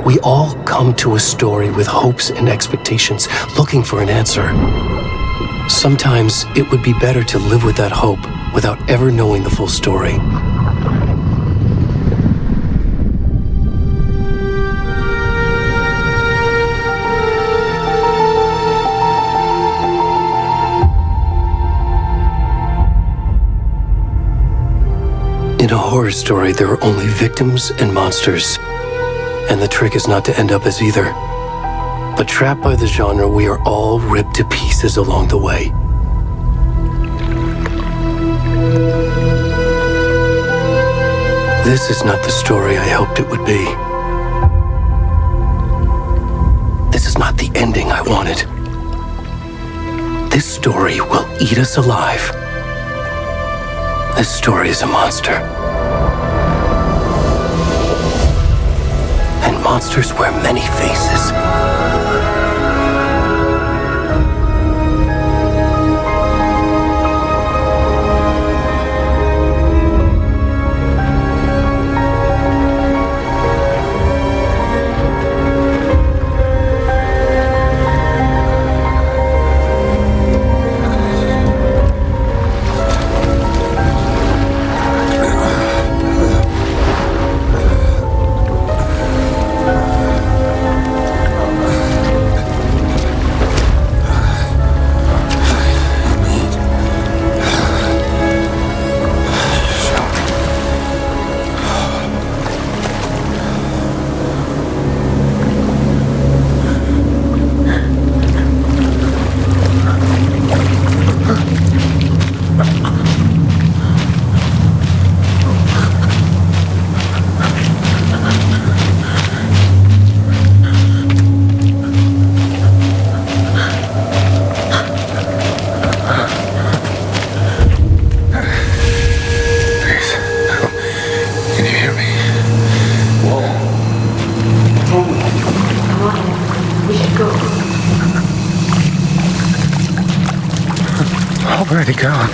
We all come to a story with hopes and expectations, looking for an answer. Sometimes it would be better to live with that hope without ever knowing the full story. In a horror story, there are only victims and monsters. And the trick is not to end up as either. But trapped by the genre, we are all ripped to pieces along the way. This is not the story I hoped it would be. This is not the ending I wanted. This story will eat us alive. This story is a monster. And monsters wear many faces. Already gone.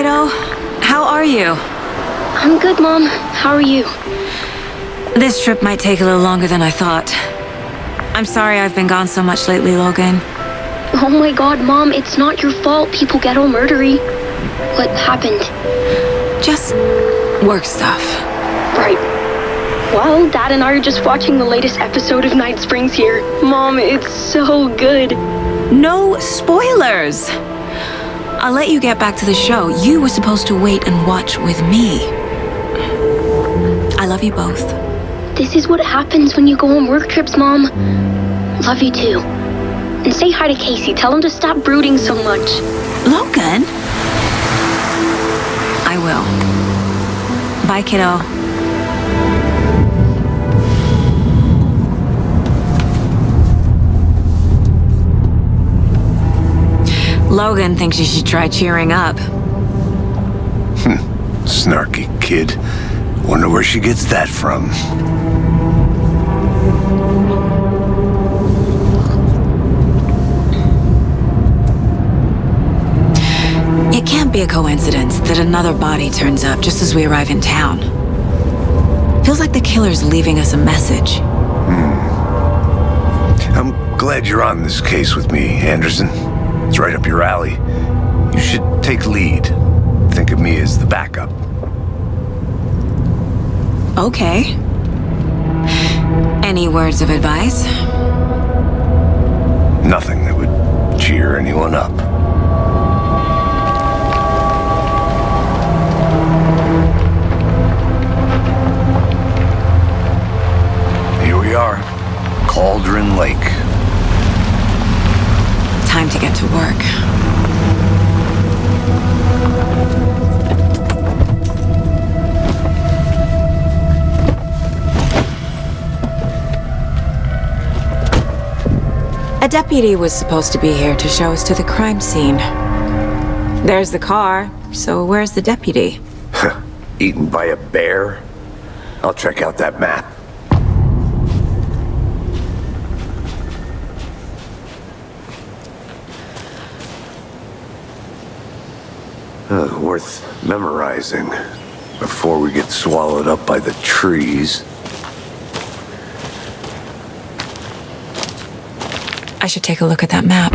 kiddo. How are you? I'm good, Mom. How are you? This trip might take a little longer than I thought. I'm sorry I've been gone so much lately, Logan. Oh my god, Mom, it's not your fault people get all murdery. What happened? Just work stuff. Right. Well, Dad and I are just watching the latest episode of Night Springs here. Mom, it's so good. No spoilers! I'll let you get back to the show. You were supposed to wait and watch with me. I love you both. This is what happens when you go on work trips, Mom. Love you too. And say hi to Casey. Tell him to stop brooding so much. Logan? I will. Bye, kiddo. Logan thinks you should try cheering up. Snarky kid. Wonder where she gets that from. It can't be a coincidence that another body turns up just as we arrive in town. Feels like the killer's leaving us a message. I'm glad you're on this case with me, Anderson. It's right up your alley. You should take lead. Think of me as the backup. Okay. Any words of advice? Nothing that would cheer anyone up. Here we are. Cauldron Lake. Time to get to work. A deputy was supposed to be here to show us to the crime scene. There's the car, so where's the deputy? Eaten by a bear? I'll check out that map. Worth memorizing before we get swallowed up by the trees. I should take a look at that map.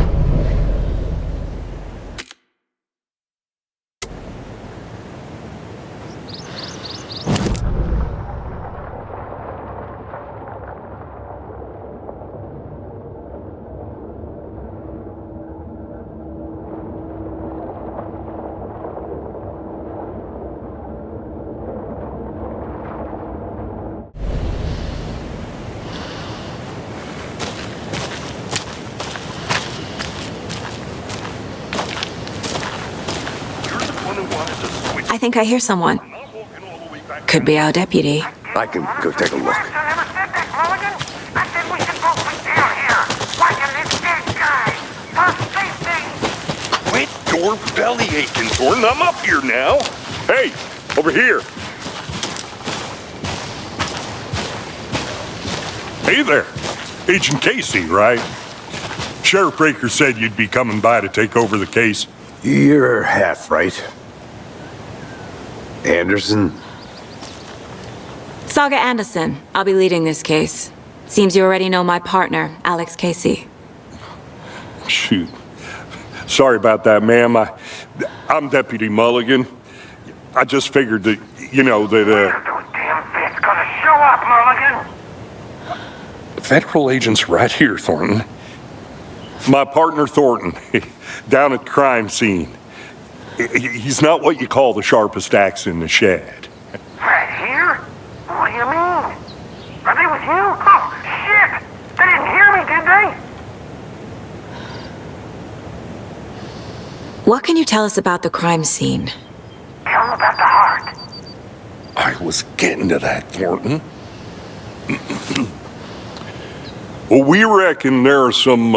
I think I hear someone. Could be our deputy. I can go take a look. Quit your belly aching, Thornton. I'm up here now. Hey, over here. Hey there. Agent Casey, right? Sheriff Breaker said you'd be coming by to take over the case. You're half right. Anderson? Saga Anderson. I'll be leading this case. Seems you already know my partner, Alex Casey. Shoot. Sorry about that, ma'am. I'm Deputy Mulligan. I just figured that, you know, that, Those damn fits gonna show up, Mulligan! federal agent's right here, Thornton. My partner, Thornton, down at the crime scene. He's not what you call the sharpest axe in the shed. Right here? What do you mean? Are they with you? Oh, shit! They didn't hear me, did they? What can you tell us about the crime scene? Tell them about the heart. I was getting to that, Thornton. Well, we reckon there are some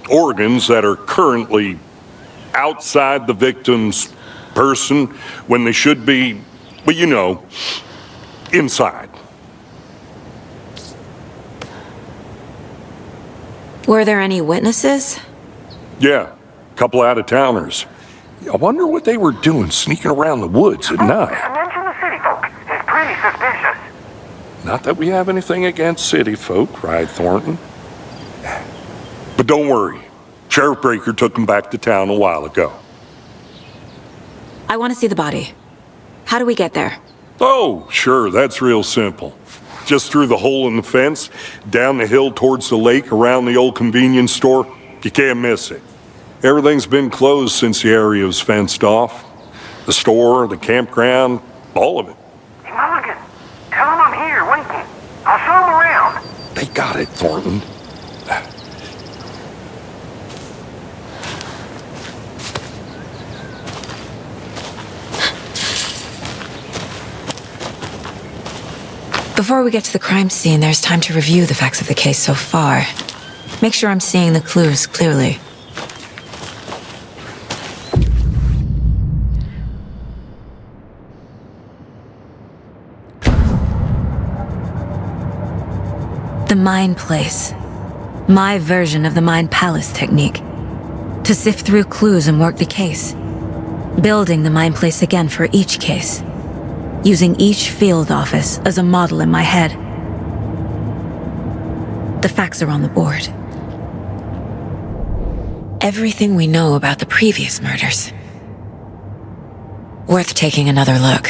organs that are currently outside the victim's person when they should be, well, you know, inside. Were there any witnesses? Yeah, a couple out-of-towners. I wonder what they were doing sneaking around the woods at night. Mention the city folk. It's pretty suspicious. Not that we have anything against city folk, cried Thornton. But don't worry. Sheriff Breaker took him back to town a while ago. I want to see the body. How do we get there? Oh, sure, that's real simple. Just through the hole in the fence, down the hill towards the lake around the old convenience store. You can't miss it. Everything's been closed since the area was fenced off. The store, the campground, all of it. Hey, Mulligan, tell him I'm here waiting. I'll show him around. They got it, Thornton. Before we get to the crime scene, there's time to review the facts of the case so far. Make sure I'm seeing the clues clearly. The Mind Place. My version of the Mind Palace technique. To sift through clues and work the case. Building the Mind Place again for each case. Using each field office as a model in my head. The facts are on the board. Everything we know about the previous murders. Worth taking another look.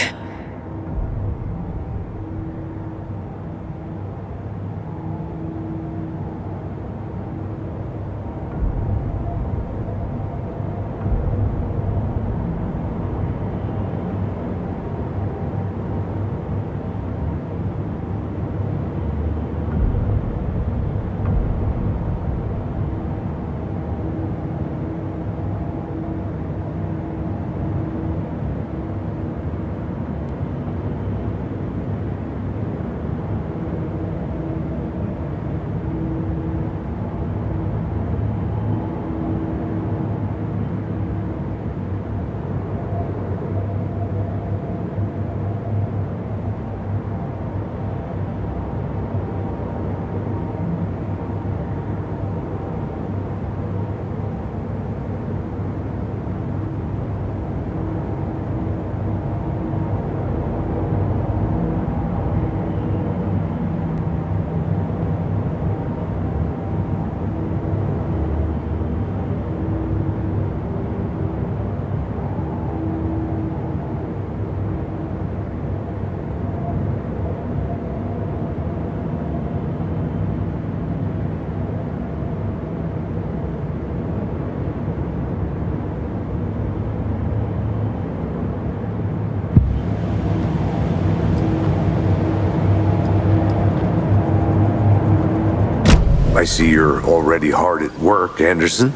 I see you're already hard at work, Anderson.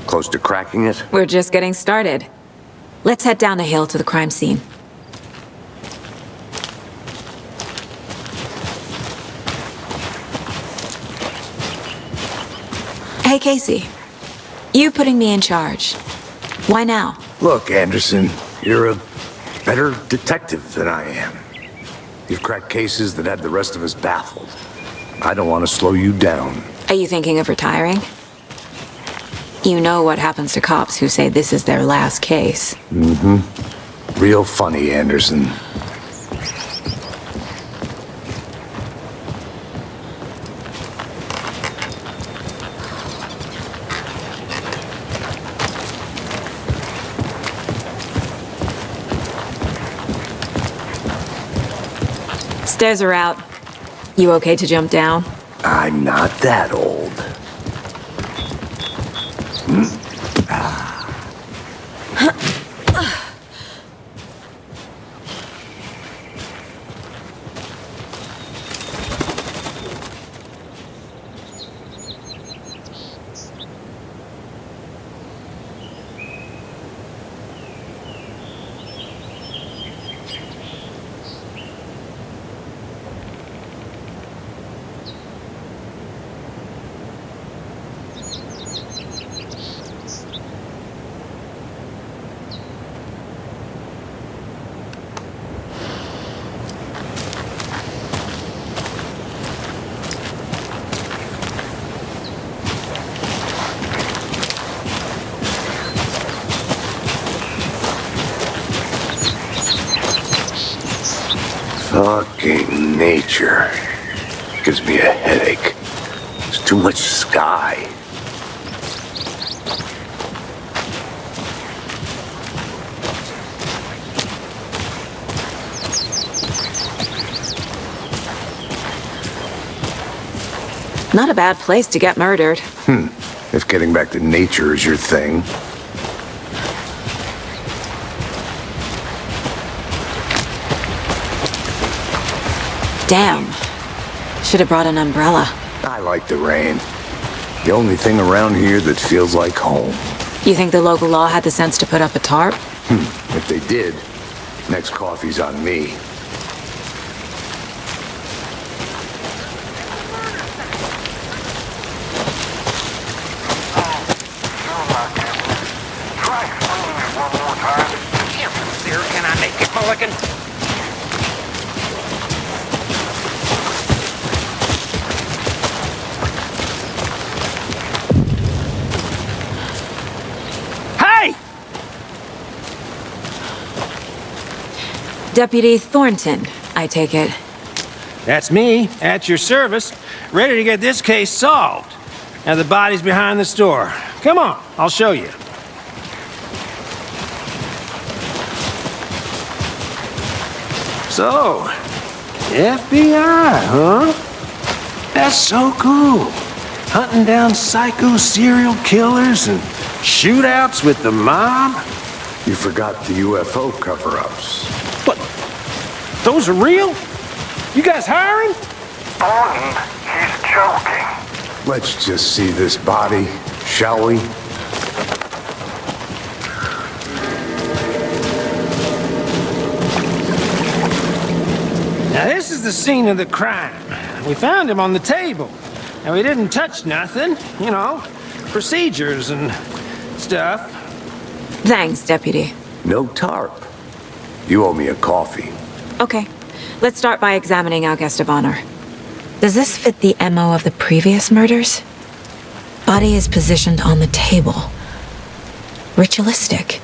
Close to cracking it? We're just getting started. Let's head down the hill to the crime scene. Hey, Casey. You putting me in charge. Why now? Look, Anderson, you're a better detective than I am. You've cracked cases that had the rest of us baffled. I don't want to slow you down. Are you thinking of retiring? You know what happens to cops who say this is their last case. Mm-hmm. Real funny, Anderson. Stairs are out. You okay to jump down? I'm not that old. nature gives me a headache. There's too much sky. Not a bad place to get murdered. If getting back to nature is your thing. Damn. Should have brought an umbrella. I like the rain. The only thing around here that feels like home. You think the local law had the sense to put up a tarp? If they did, next coffee's on me. Try swinging it one more time. Here, can I make it, Mulligan? Hey! Deputy Thornton, I take it. That's me, at your service, ready to get this case solved. Now the body's behind the store. Come on, I'll show you. So, FBI, huh? That's so cool. Hunting down psycho serial killers and shootouts with the mob. You forgot the UFO cover-ups. What? Those are real? You guys hiring? Thornton, he's joking. Let's just see this body, shall we? Now this is the scene of the crime. We found him on the table. And we didn't touch nothing, you know, procedures and stuff. Thanks, Deputy. No tarp. You owe me a coffee. Okay, let's start by examining our guest of honor. Does this fit the MO of the previous murders? Body is positioned on the table. Ritualistic.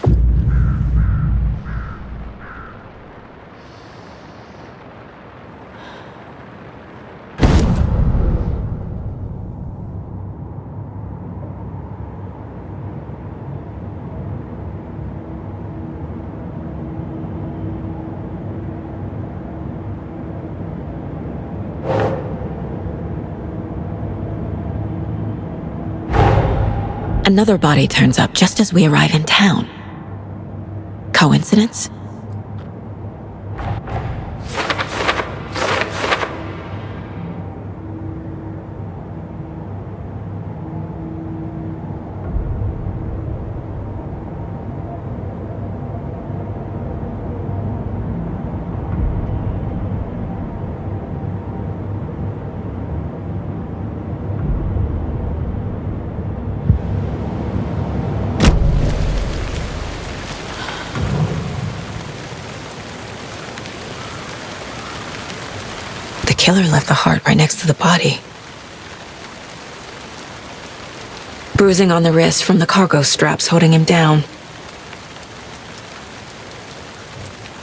Another body turns up just as we arrive in town. Coincidence? The killer left the heart right next to the body. Bruising on the wrist from the cargo straps holding him down.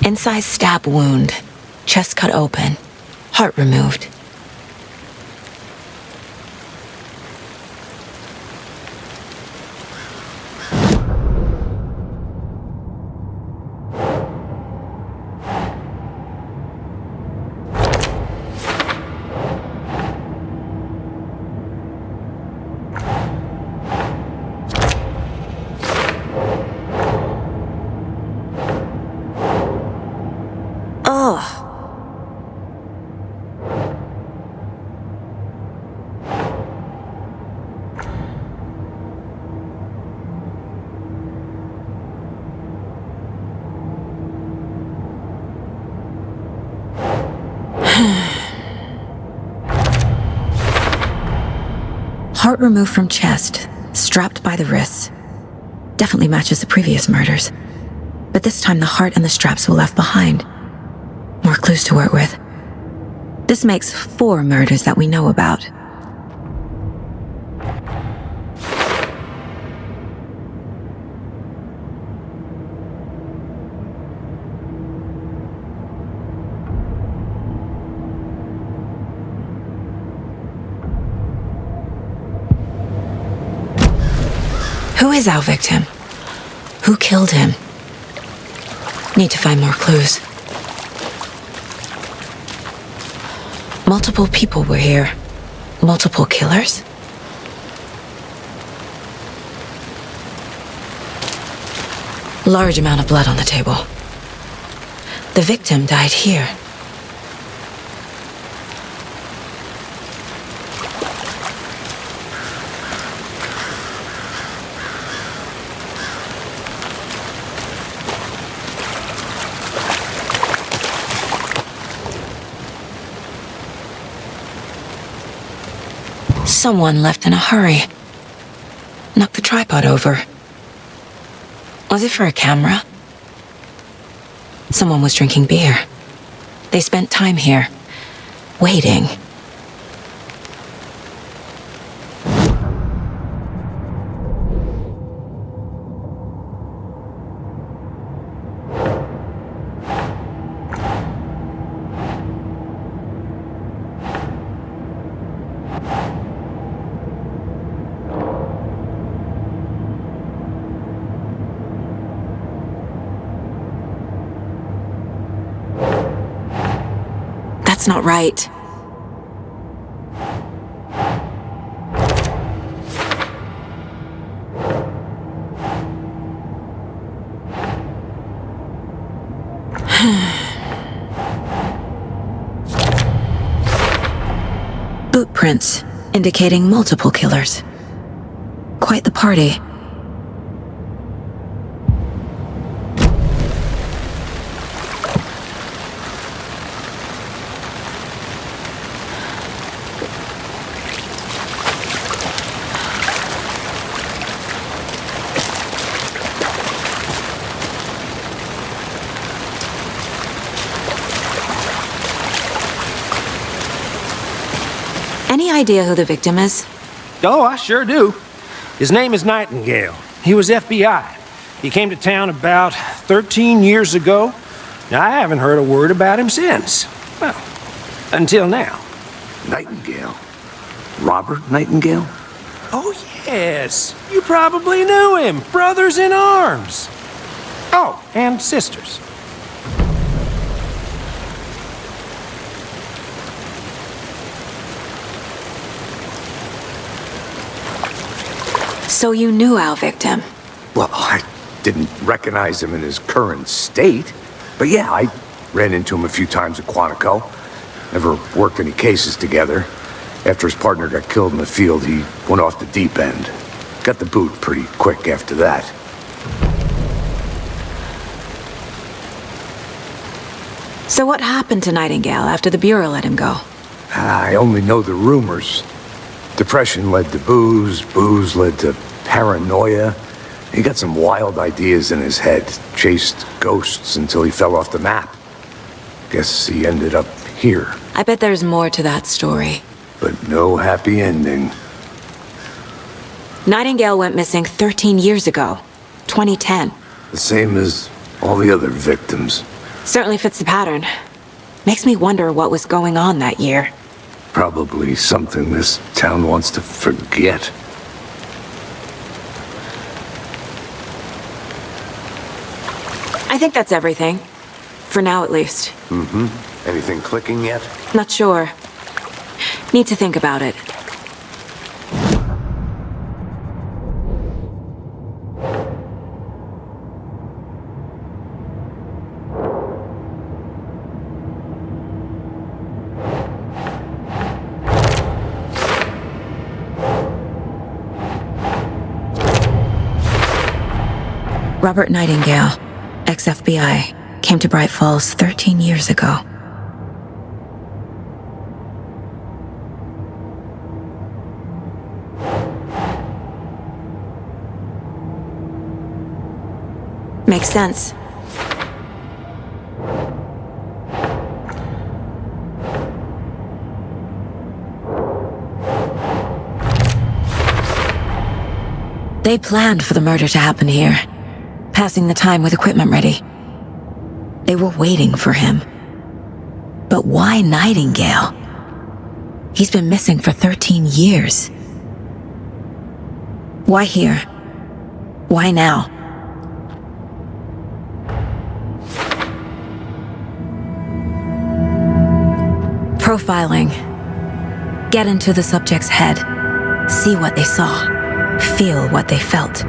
Incised stab wound, chest cut open, heart removed. Heart removed from chest, strapped by the wrists. Definitely matches the previous murders. But this time the heart and the straps were left behind. More clues to work with. This makes 4 murders that we know about. Who is our victim? Who killed him? Need to find more clues. Multiple people were here. Multiple killers? Large amount of blood on the table. The victim died here. Someone left in a hurry. Knocked the tripod over. Was it for a camera? Someone was drinking beer. They spent time here, waiting. That's not right. Boot prints indicating multiple killers. Quite the party. Any idea who the victim is? Oh, I sure do. His name is Nightingale. He was FBI. He came to town about 13 years ago. Now, I haven't heard a word about him since. Well, until now. Nightingale? Robert Nightingale? Oh, yes. You probably knew him. Brothers in arms. Oh, and sisters. So you knew our victim? Well, I didn't recognize him in his current state. But yeah, I ran into him a few times at Quantico. Never worked any cases together. After his partner got killed in the field, he went off the deep end. Got the boot pretty quick after that. So what happened to Nightingale after the Bureau let him go? I only know the rumors. Depression led to booze, booze led to paranoia. He got some wild ideas in his head, chased ghosts until he fell off the map. Guess he ended up here. I bet there's more to that story. But no happy ending. Nightingale went missing 13 years ago, 2010. The same as all the other victims. Certainly fits the pattern. Makes me wonder what was going on that year. Probably something this town wants to forget. I think that's everything. For now, at least. Mm-hmm. Anything clicking yet? Not sure. Need to think about it. Robert Nightingale, ex-FBI, came to Bright Falls 13 years ago. Makes sense. They planned for the murder to happen here, passing the time with equipment ready. They were waiting for him. But why Nightingale? He's been missing for 13 years. Why here? Why now? Profiling. Get into the subject's head. See what they saw. Feel what they felt.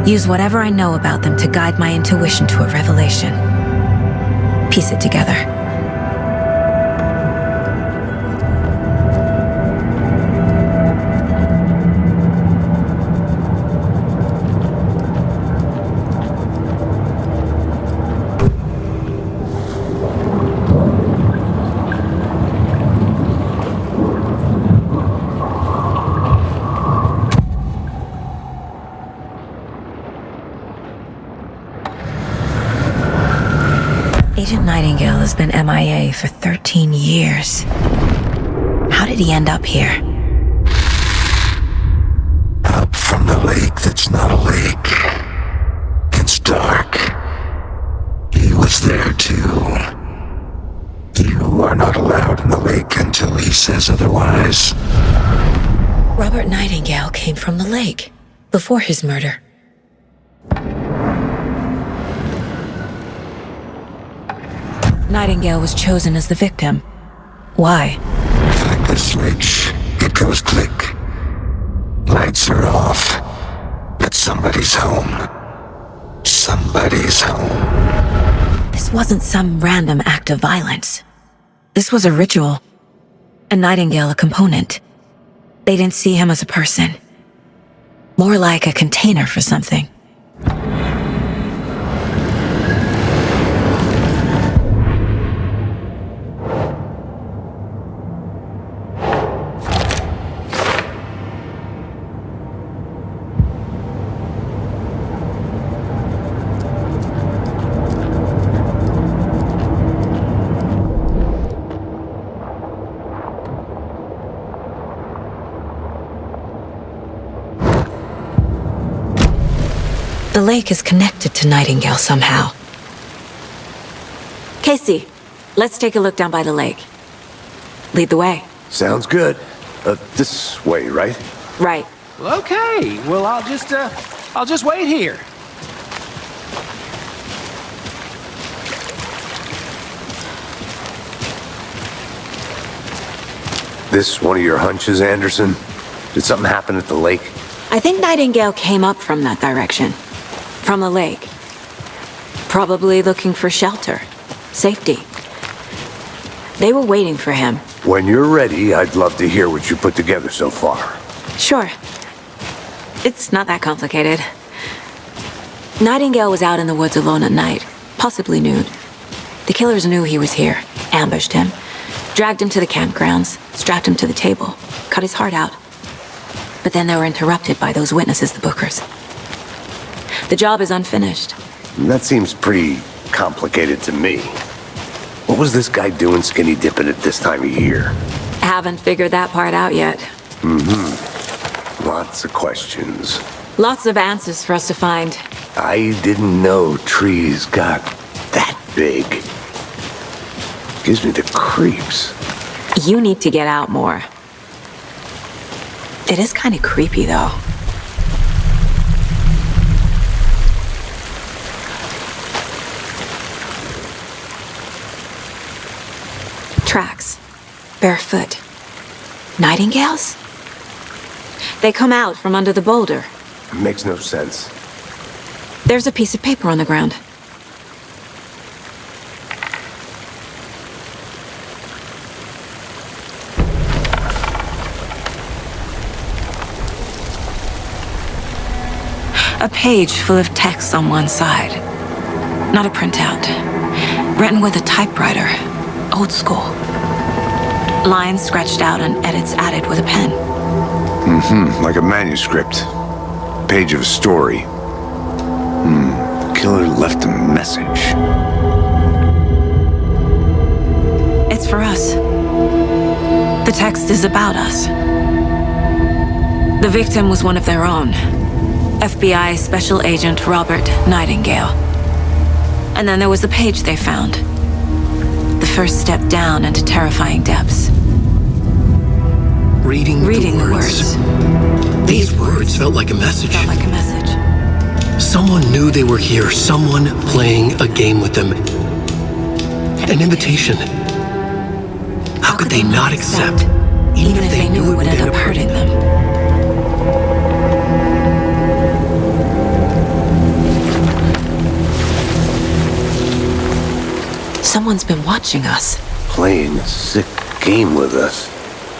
Use whatever I know about them to guide my intuition to a revelation. Piece it together. Agent Nightingale has been MIA for 13 years. How did he end up here? Up from the lake that's not a lake. It's dark. He was there too. You are not allowed in the lake until he says otherwise. Robert Nightingale came from the lake before his murder. Nightingale was chosen as the victim. Why? Flick the switch. It goes click. Lights are off. But somebody's home. Somebody's home. This wasn't some random act of violence. This was a ritual. And Nightingale a component. They didn't see him as a person. More like a container for something. The lake is connected to Nightingale somehow. Casey, let's take a look down by the lake. Lead the way. Sounds good. This way, right? Right. Well, okay. Well, I'll just wait here. This one of your hunches, Anderson? Did something happen at the lake? I think Nightingale came up from that direction. From the lake. Probably looking for shelter. Safety. They were waiting for him. When you're ready, I'd love to hear what you put together so far. Sure. It's not that complicated. Nightingale was out in the woods alone at night, possibly nude. The killers knew he was here, ambushed him, dragged him to the campgrounds, strapped him to the table, cut his heart out. But then they were interrupted by those witnesses, the Bookers. The job is unfinished. That seems pretty complicated to me. What was this guy doing skinny dipping at this time of year? Haven't figured that part out yet. Lots of questions. Lots of answers for us to find. I didn't know trees got that big. Gives me the creeps. You need to get out more. It is kind of creepy, though. Tracks. Barefoot. Nightingales? They come out from under the boulder. Makes no sense. There's a piece of paper on the ground. A page full of text on one side. Not a printout. Written with a typewriter. Old school. Lines scratched out and edits added with a pen. Like a manuscript. Page of a story. Killer left a message. It's for us. The text is about us. The victim was one of their own. FBI Special Agent Robert Nightingale. And then there was the page they found. The first step down into terrifying depths. Reading the words. These words felt like a message. Felt like a message. Someone knew they were here, someone playing a game with them. An invitation. How could they not accept, even if they knew it would end up hurting them? Someone's been watching us. Playing a sick game with us.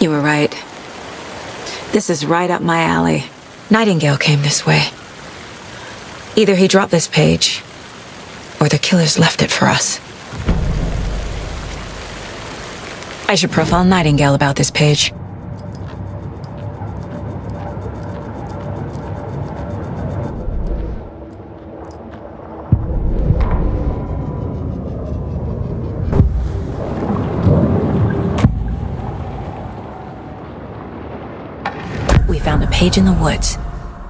You were right. This is right up my alley. Nightingale came this way. Either he dropped this page, or the killers left it for us. I should profile Nightingale about this page. We found a page in the woods.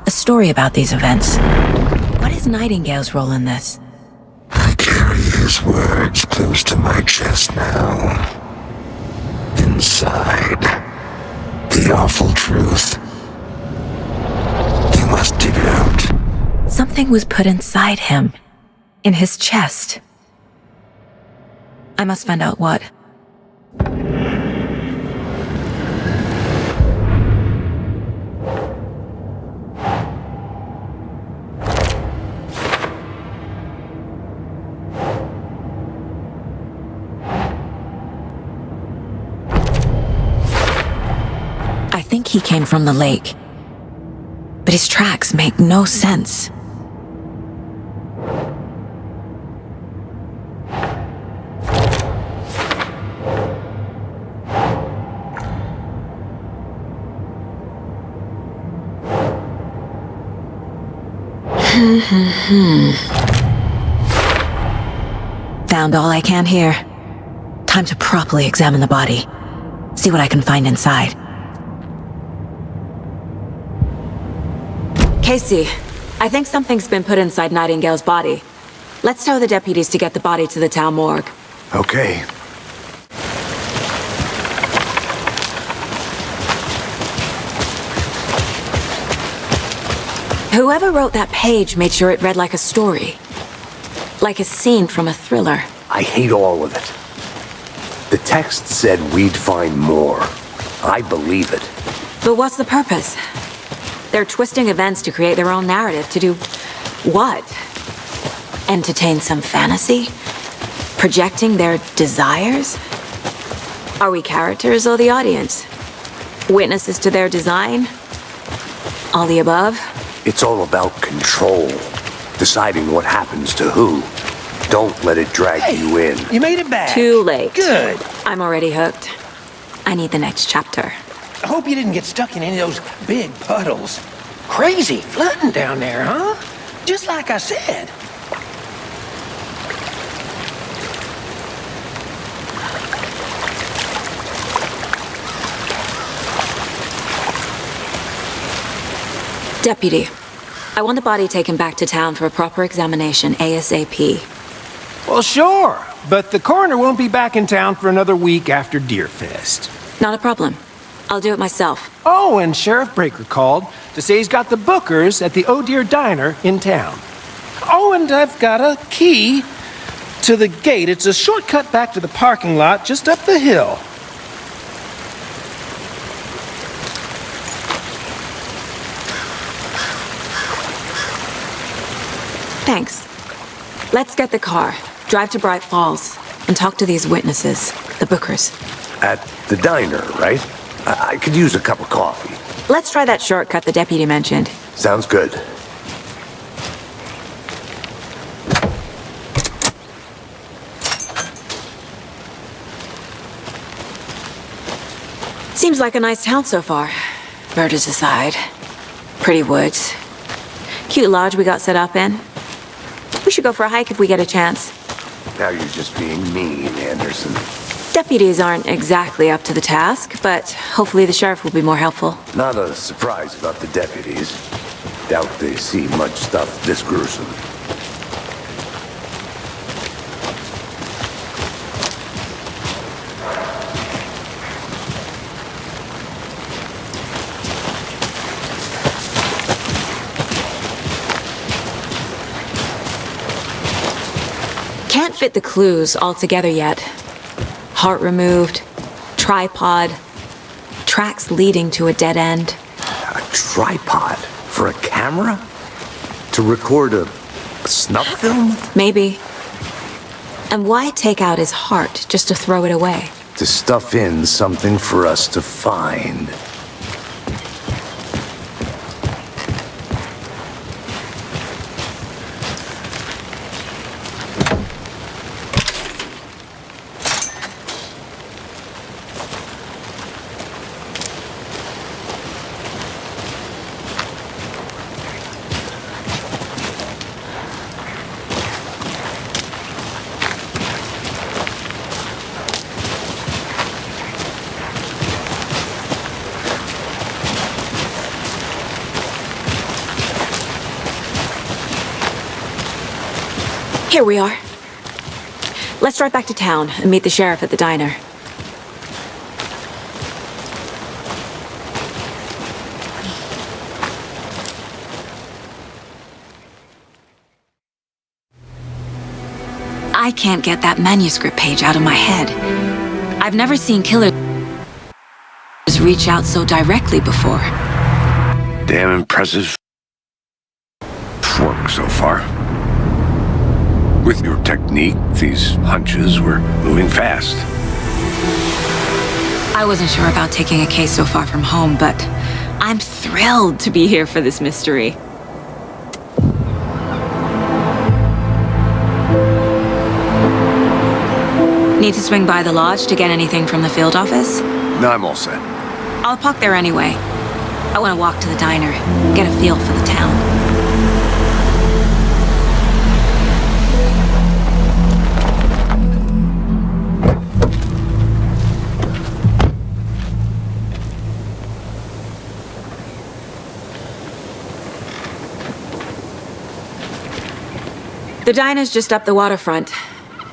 A story about these events. What is Nightingale's role in this? I carry his words close to my chest now. Inside, the awful truth. You must dig it out. Something was put inside him. In his chest. I must find out what. I think he came from the lake. But his tracks make no sense. Found all I can here. Time to properly examine the body. See what I can find inside. Casey, I think something's been put inside Nightingale's body. Let's tell the deputies to get the body to the town morgue. Okay. Whoever wrote that page made sure it read like a story. Like a scene from a thriller. I hate all of it. The text said we'd find more. I believe it. But what's the purpose? They're twisting events to create their own narrative. To do what? Entertain some fantasy? Projecting their desires? Are we characters or the audience? Witnesses to their design? All the above? It's all about control. Deciding what happens to who. Don't let it drag you in. You made it back. Too late. Good. I'm already hooked. I need the next chapter. I hope you didn't get stuck in any of those big puddles. Crazy flooding down there, huh? Just like I said. Deputy, I want the body taken back to town for a proper examination ASAP. Well, sure, but the coroner won't be back in town for another week after Deerfest. Not a problem. I'll do it myself. Oh, and Sheriff Breaker called to say he's got the Bookers at the Oh Dear Diner in town. Oh, and I've got a key to the gate. It's a shortcut back to the parking lot just up the hill. Thanks. Let's get the car, drive to Bright Falls, and talk to these witnesses, the Bookers. At the diner, right? I could use a cup of coffee. Let's try that shortcut the deputy mentioned. Sounds good. Seems like a nice town so far. Murders aside. Pretty woods. Cute lodge we got set up in. We should go for a hike if we get a chance. Now you're just being mean, Anderson. Deputies aren't exactly up to the task, but hopefully the sheriff will be more helpful. Not a surprise about the deputies. Doubt they see much stuff this gruesome. Can't fit the clues all together yet. Heart removed, tripod, tracks leading to a dead end. A tripod? For a camera? To record a snuff film? Maybe. And why take out his heart just to throw it away? To stuff in something for us to find. Here we are. Let's drive back to town and meet the sheriff at the diner. I can't get that manuscript page out of my head. I've never seen killers reach out so directly before. Damn impressive work so far. With your technique, these hunches were moving fast. I wasn't sure about taking a case so far from home, but I'm thrilled to be here for this mystery. Need to swing by the lodge to get anything from the field office? No, I'm all set. I'll park there anyway. I want to walk to the diner, get a feel for the town. The diner's just up the waterfront.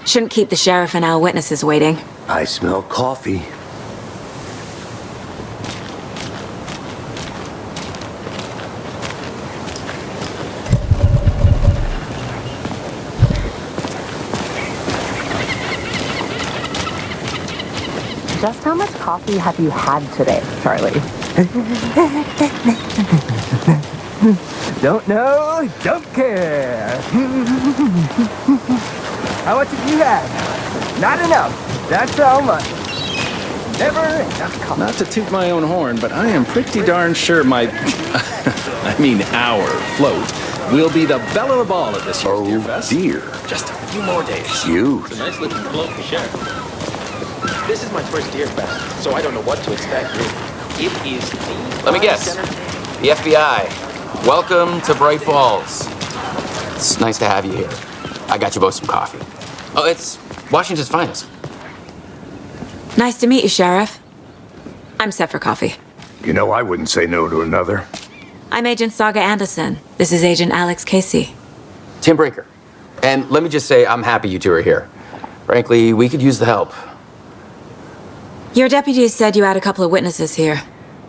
Shouldn't keep the sheriff and our witnesses waiting. I smell coffee. Just how much coffee have you had today, Charlie? Don't know, don't care. How much have you had? Not enough. That's how much. Never enough coffee. Not to toot my own horn, but I am pretty darn sure my, our float will be the belle of the ball at this year's Deer Fest. Oh dear. Just a few more days. Cute. It's a nice looking float for sure. This is my first Deer Fest, so I don't know what to expect. It is the... Let me guess. The FBI. Welcome to Bright Falls. It's nice to have you here. I got you both some coffee. Oh, it's Washington's finest. Nice to meet you, Sheriff. I'm set for coffee. You know, I wouldn't say no to another. I'm Agent Saga Anderson. This is Agent Alex Casey. Tim Breaker. And let me just say, I'm happy you two are here. Frankly, we could use the help. Your deputies said you had a couple of witnesses here.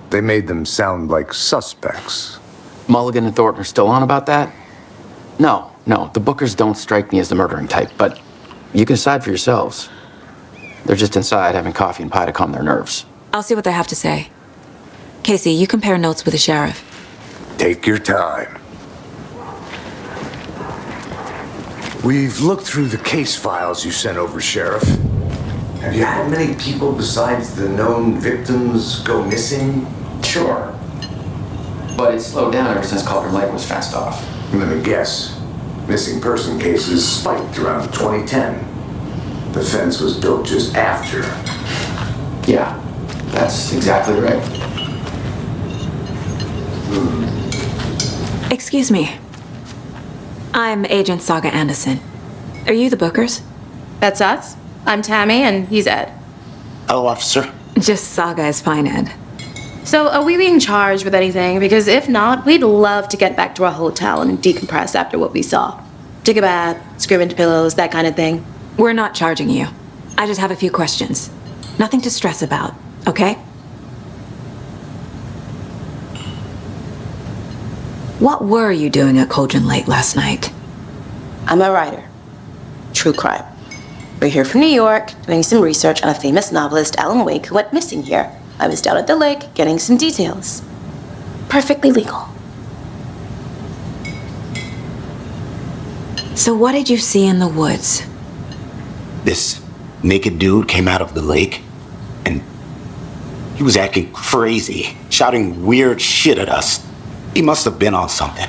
They made them sound like suspects. Mulligan and Thornton are still on about that? No, the Bookers don't strike me as the murdering type, but you can decide for yourselves. They're just inside having coffee and pie to calm their nerves. I'll see what they have to say. Casey, you compare notes with the sheriff. Take your time. We've looked through the case files you sent over, Sheriff. Have you had many people besides the known victims go missing? Sure. But it's slowed down ever since Calder Lake was fenced off. Let me guess. Missing person cases spiked around 2010. The fence was built just after. Yeah, that's exactly right. Excuse me. I'm Agent Saga Anderson. Are you the Bookers? That's us. I'm Tammy, and he's Ed. Hello, officer. Just Saga is fine, Ed. So, are we being charged with anything? Because if not, we'd love to get back to our hotel and decompress after what we saw. Take a bath, scream into pillows, that kind of thing. We're not charging you. I just have a few questions. Nothing to stress about, okay? What were you doing at Cauldron Lake last night? I'm a writer. true crime. We're here from New York, doing some research on a famous novelist, Alan Wake, who went missing here. I was down at the lake, getting some details. Perfectly legal. So what did you see in the woods? This naked dude came out of the lake, and he was acting crazy, shouting weird shit at us. He must have been on something.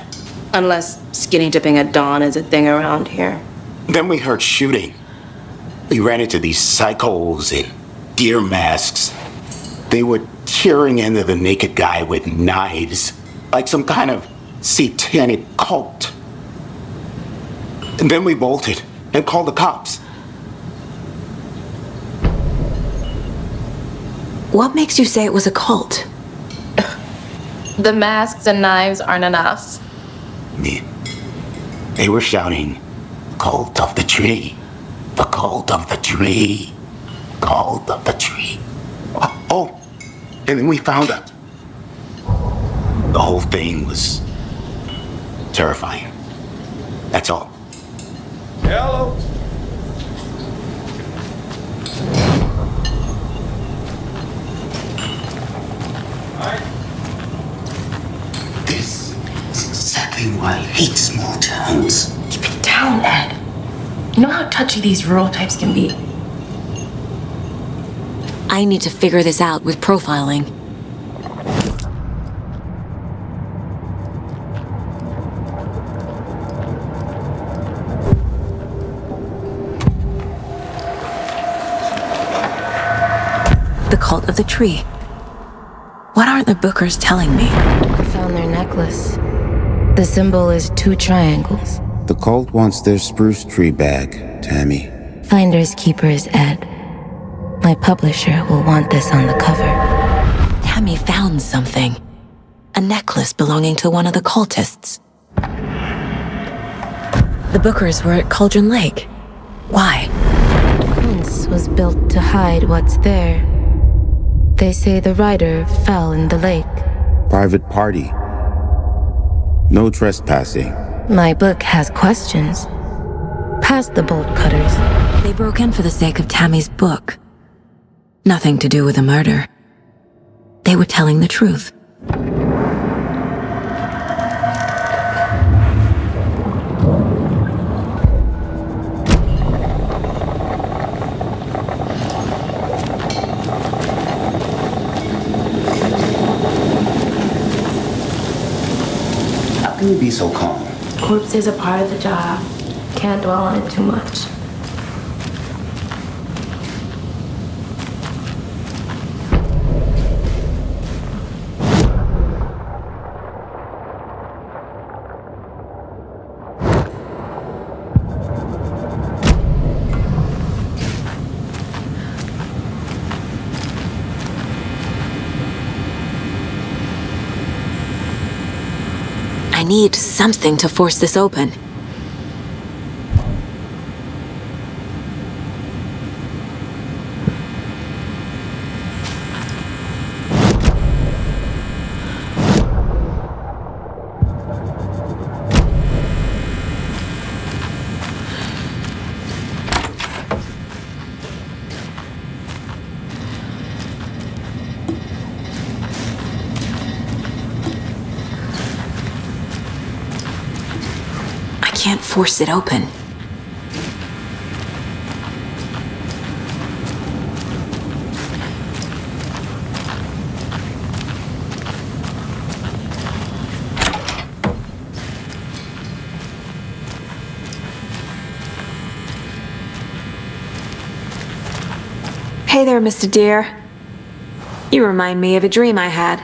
Unless skinny dipping at dawn is a thing around here. Then we heard shooting. We ran into these psychos in deer masks. They were tearing into the naked guy with knives, like some kind of satanic cult. And then we bolted and called the cops. What makes you say it was a cult? The masks and knives aren't enough. They were shouting, "Cult of the tree, the cult of the tree, cult of the tree." Oh, and then we found out. The whole thing was terrifying. That's all. Hello. This is exactly why I hate small towns. Keep it down, Ed. You know how touchy these rural types can be. I need to figure this out with profiling. The cult of the tree. What aren't the Bookers telling me? I found their necklace. The symbol is 2 triangles. The cult wants their spruce tree back, Tammy. Finders keepers, Ed. My publisher will want this on the cover. Tammy found something. A necklace belonging to one of the cultists. The Bookers were at Cauldron Lake. Why? The fence was built to hide what's there. They say the rider fell in the lake. Private party. No trespassing. My book has questions. Past the bolt cutters. They broke in for the sake of Tammy's book. Nothing to do with the murder. They were telling the truth. How can you be so calm? Corpses are part of the job. Can't dwell on it too much. I need something to force this open. I can't force it open. Hey there, Mr. Deer. You remind me of a dream I had.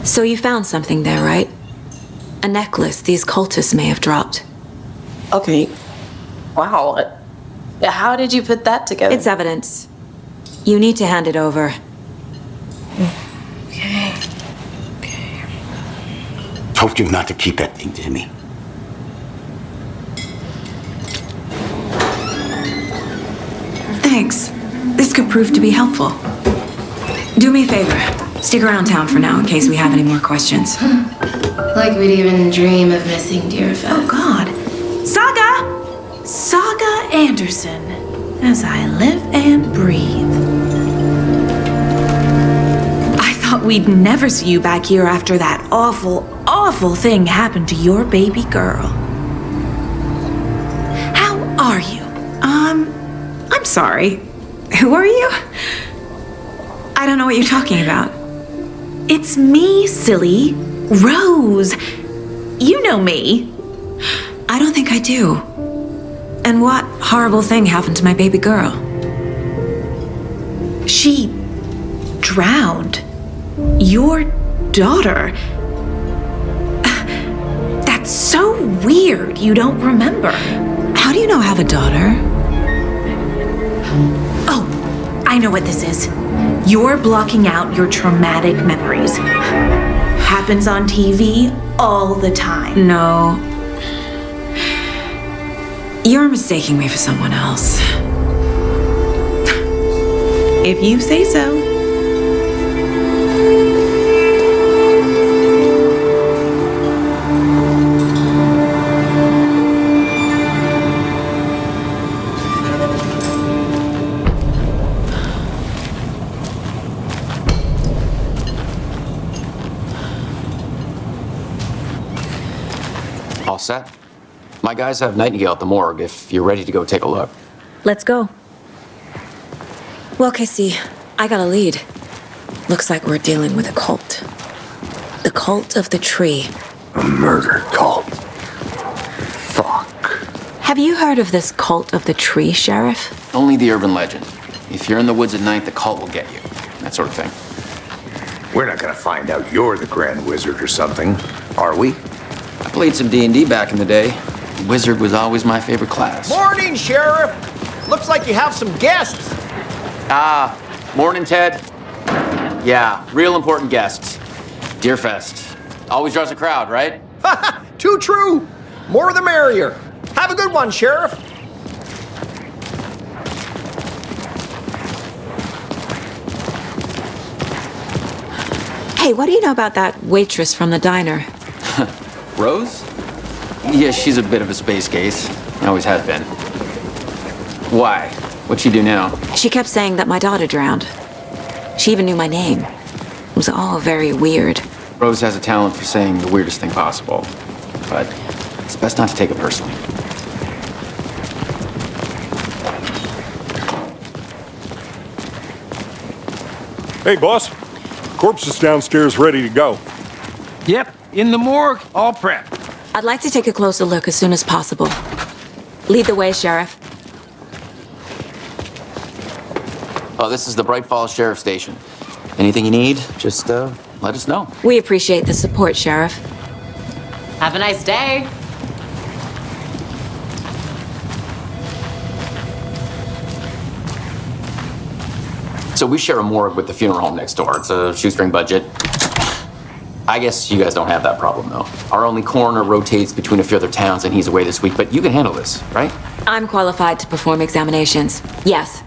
So you found something there, right? A necklace these cultists may have dropped. Okay. Wow. How did you put that together? It's evidence. You need to hand it over. Okay. Told you not to keep that thing, Timmy. Thanks. This could prove to be helpful. Do me a favor. Stick around town for now in case we have any more questions. Like we'd even dream of missing dear Fez. Oh, God. Saga Anderson. As I live and breathe. I thought we'd never see you back here after that awful thing happened to your baby girl. How are you? I'm sorry. Who are you? I don't know what you're talking about. It's me, silly. Rose. You know me. I don't think I do. And what horrible thing happened to my baby girl? She drowned. Your daughter. That's so weird you don't remember. How do you know I have a daughter? Oh, I know what this is. You're blocking out your traumatic memories. Happens on TV all the time. No. You're mistaking me for someone else. If you say so. All set? My guys have Nightingale at the morgue if you're ready to go take a look. Let's go. Well, Casey, I got a lead. Looks like we're dealing with a cult. The cult of the tree. A murder cult. Fuck. Have you heard of this cult of the tree, Sheriff? Only the urban legend. If you're in the woods at night, the cult will get you. That sort of thing. We're not gonna find out you're the Grand Wizard or something, are we? I played some D&D back in the day. Wizard was always my favorite class. Morning, Sheriff! Looks like you have some guests. Morning, Ted. Yeah, real important guests. Deerfest. Always draws a crowd, right? Too true! More the merrier. Have a good one, Sheriff. Hey, what do you know about that waitress from the diner? Rose? Yeah, she's a bit of a space case. Always has been. Why? What'd she do now? She kept saying that my daughter drowned. She even knew my name. It was all very weird. Rose has a talent for saying the weirdest thing possible. But it's best not to take it personally. Hey, boss. Corpse is downstairs ready to go. Yep, in the morgue, all prepped. I'd like to take a closer look as soon as possible. Lead the way, Sheriff. Oh, this is the Bright Falls Sheriff Station. Anything you need, just let us know. We appreciate the support, Sheriff. Have a nice day. So we share a morgue with the funeral home next door. It's a shoestring budget. I guess you guys don't have that problem, though. Our only coroner rotates between a few other towns, and he's away this week, but you can handle this, right? I'm qualified to perform examinations. Yes.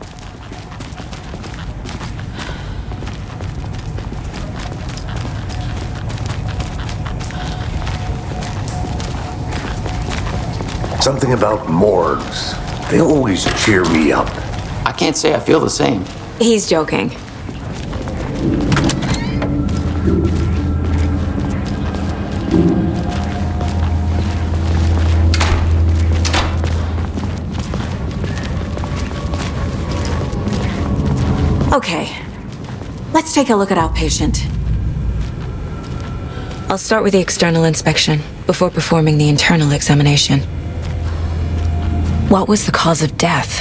Something about morgues. They always cheer me up. I can't say I feel the same. He's joking. Okay, let's take a look at our patient. I'll start with the external inspection before performing the internal examination. What was the cause of death?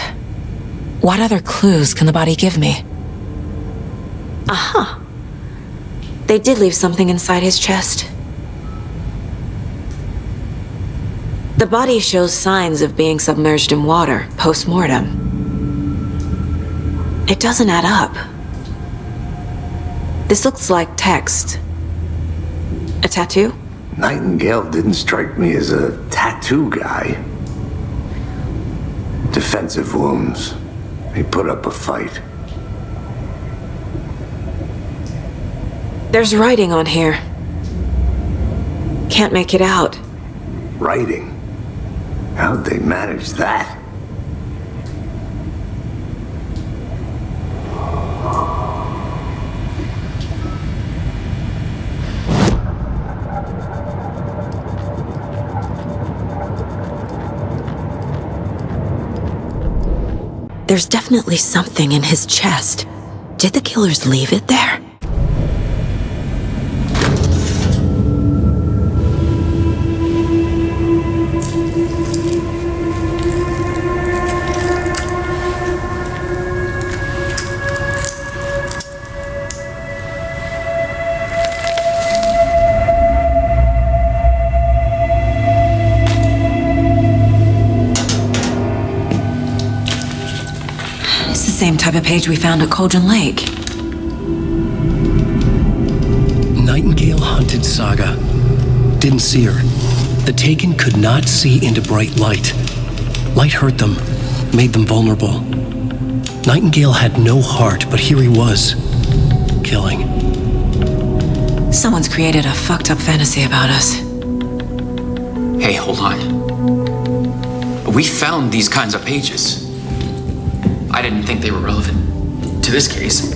What other clues can the body give me? Aha. They did leave something inside his chest. The body shows signs of being submerged in water, post-mortem. It doesn't add up. This looks like text. A tattoo? Nightingale didn't strike me as a tattoo guy. Defensive wounds. He put up a fight. There's writing on here. Can't make it out. Writing? How'd they manage that? There's definitely something in his chest. Did the killers leave it there? Same type of page we found at Cauldron Lake. Nightingale hunted Saga. Didn't see her. The Taken could not see into bright light. Light hurt them, made them vulnerable. Nightingale had no heart, but here he was, killing. Someone's created a fucked up fantasy about us. Hey, hold on. We found these kinds of pages. I didn't think they were relevant to this case.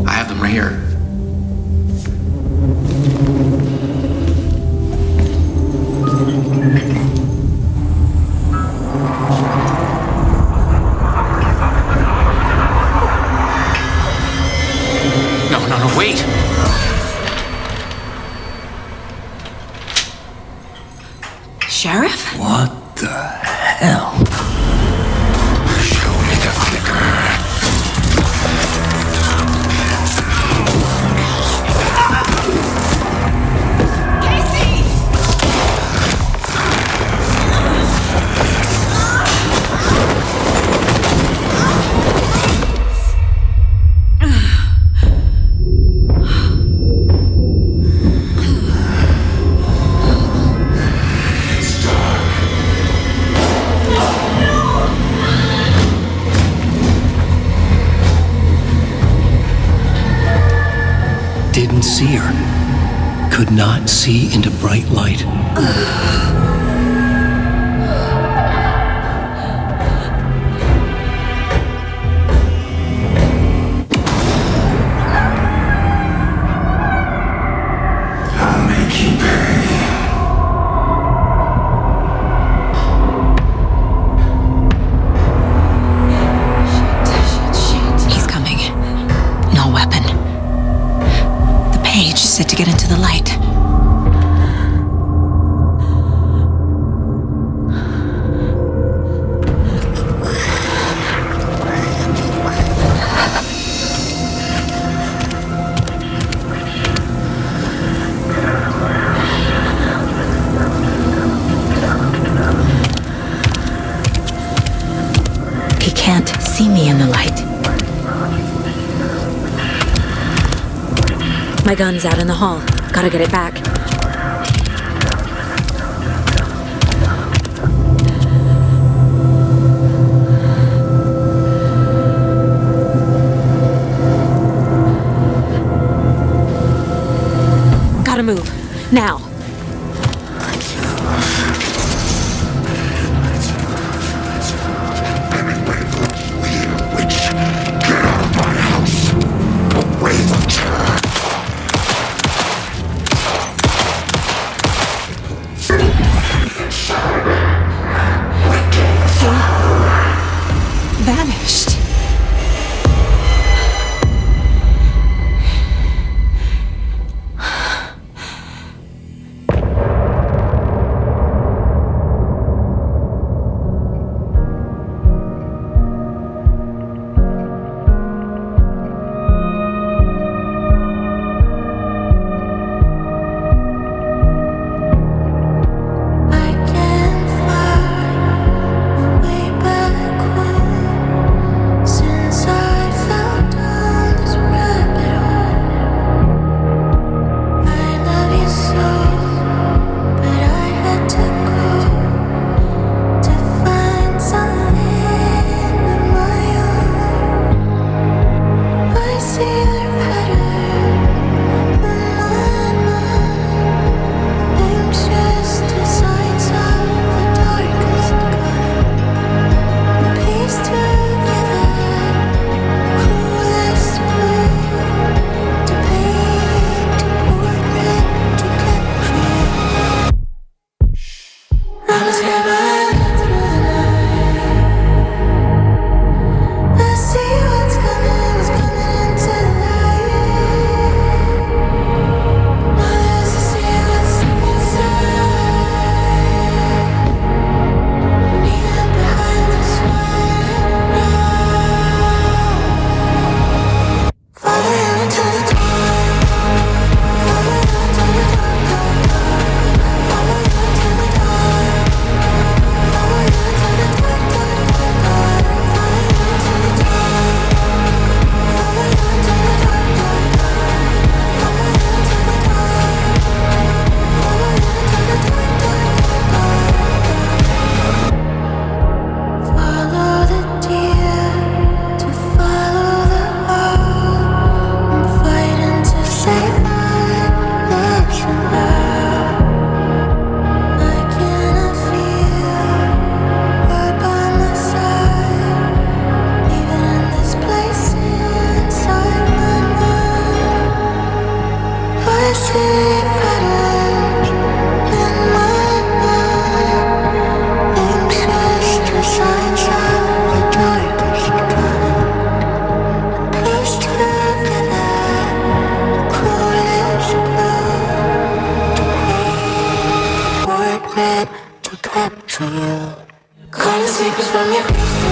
I have them right here. No, wait! Sheriff? What the hell? Didn't see her. Could not see into bright light. I'll make you pay. He's coming. No weapon. The page said to get into the light. He can't see me in the light. My gun's out in the hall. Gotta get it back. Gotta move. Now. Vanished. To capture you. Calling secrets from your